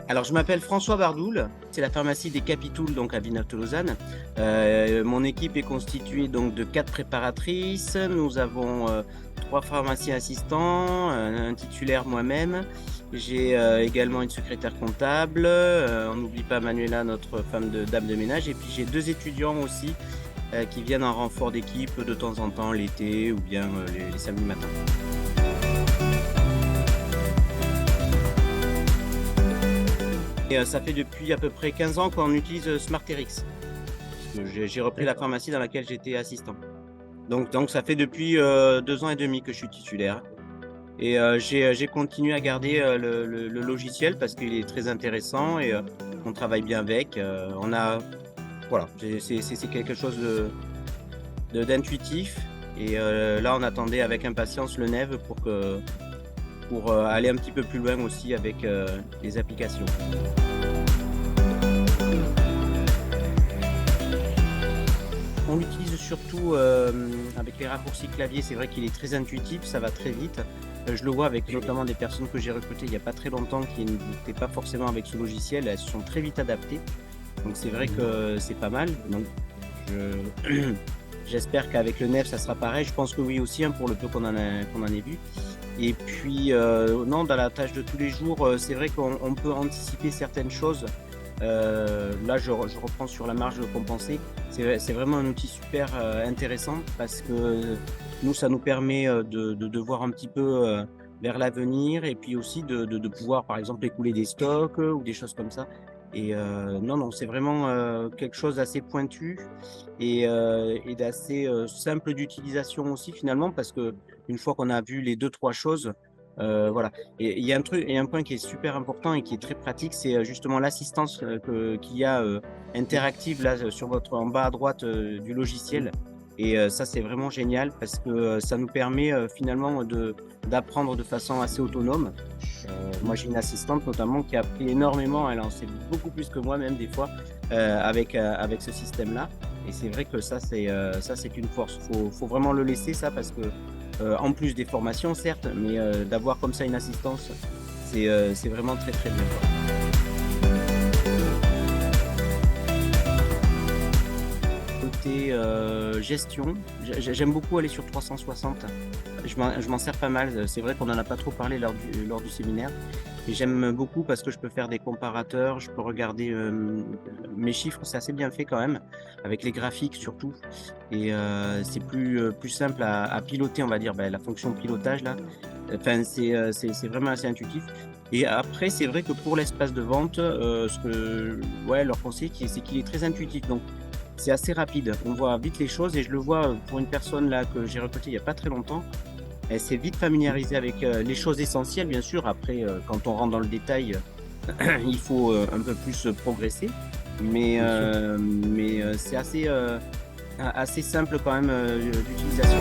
Alors, je m'appelle François Bardoul, c'est la pharmacie des Capitouls, donc à Villeneuve-Tolosane. Mon équipe est constituée donc de 4 préparatrices. Nous avons 3 pharmaciens assistants, un titulaire moi-même. J'ai également une secrétaire comptable. On n'oublie pas Manuela, notre dame de ménage. Et puis j'ai 2 étudiants aussi qui viennent en renfort d'équipe de temps en temps l'été ou bien les samedis matins. Et ça fait depuis à peu près 15 ans qu'on utilise SmartRx. J'ai repris la D'accord. pharmacie dans laquelle j'étais assistant. Donc ça fait depuis 2 ans et demi que je suis titulaire. Et j'ai continué à garder le logiciel parce qu'il est très intéressant et on travaille bien avec. Voilà, c'est quelque chose d'intuitif. Et là, on attendait avec impatience le Nev pour aller un petit peu plus loin aussi avec les applications. On l'utilise surtout avec les raccourcis clavier. C'est vrai qu'il est très intuitif, ça va très vite. Je le vois avec notamment des personnes que j'ai recrutées il n'y a pas très longtemps qui n'étaient pas forcément avec ce logiciel. Elles se sont très vite adaptées. Donc c'est vrai Mmh. que c'est pas mal. Donc j'espère qu'avec le Nef, ça sera pareil. Je pense que oui aussi, hein, pour le peu qu'on en ait vu. Et puis, non, dans la tâche de tous les jours, c'est vrai qu'on peut anticiper certaines choses. Là, je reprends sur la marge compensée. C'est vraiment un outil super intéressant parce que nous, ça nous permet de voir un petit peu vers l'avenir et puis aussi de pouvoir, par exemple, écouler des stocks ou des choses comme ça. Et non, non, c'est vraiment quelque chose d'assez pointu et d'assez simple d'utilisation aussi finalement parce que une fois qu'on a vu les deux trois choses, voilà. Et il y a un point qui est super important et qui est très pratique, c'est justement l'assistance qu'il y a interactive là sur en bas à droite du Mmh. logiciel. Et ça, c'est vraiment génial parce que ça nous permet finalement d'apprendre de façon assez autonome. Moi, j'ai une assistante notamment qui a appris énormément, elle en sait beaucoup plus que moi même des fois, avec ce système-là. Et c'est vrai que ça, c'est une force. Faut vraiment le laisser ça parce que, en plus des formations certes, mais d'avoir comme ça une assistance, c'est vraiment très, très bien, quoi. Côté gestion, j'aime beaucoup aller sur 360. Je m'en sers pas mal. C'est vrai qu'on n'en a pas trop parlé lors du séminaire, mais j'aime beaucoup parce que je peux faire des comparateurs, je peux regarder mes chiffres, c'est assez bien fait quand même, avec les graphiques surtout. Et c'est plus simple à piloter, on va dire, la fonction pilotage là. Enfin, c'est vraiment assez intuitif. Et après, c'est vrai que pour l'espace de vente, ouais, leur conseil, c'est qu'il est très intuitif. Donc, c'est assez rapide. On voit vite les choses et je le vois pour une personne là que j'ai recrutée il y a pas très longtemps. Elle s'est vite Mmh. familiarisée avec les choses essentielles, bien sûr. Après, quand on rentre dans le détail, il faut un peu plus progresser. Mais, Bien sûr. c'est assez simple quand même d'utilisation.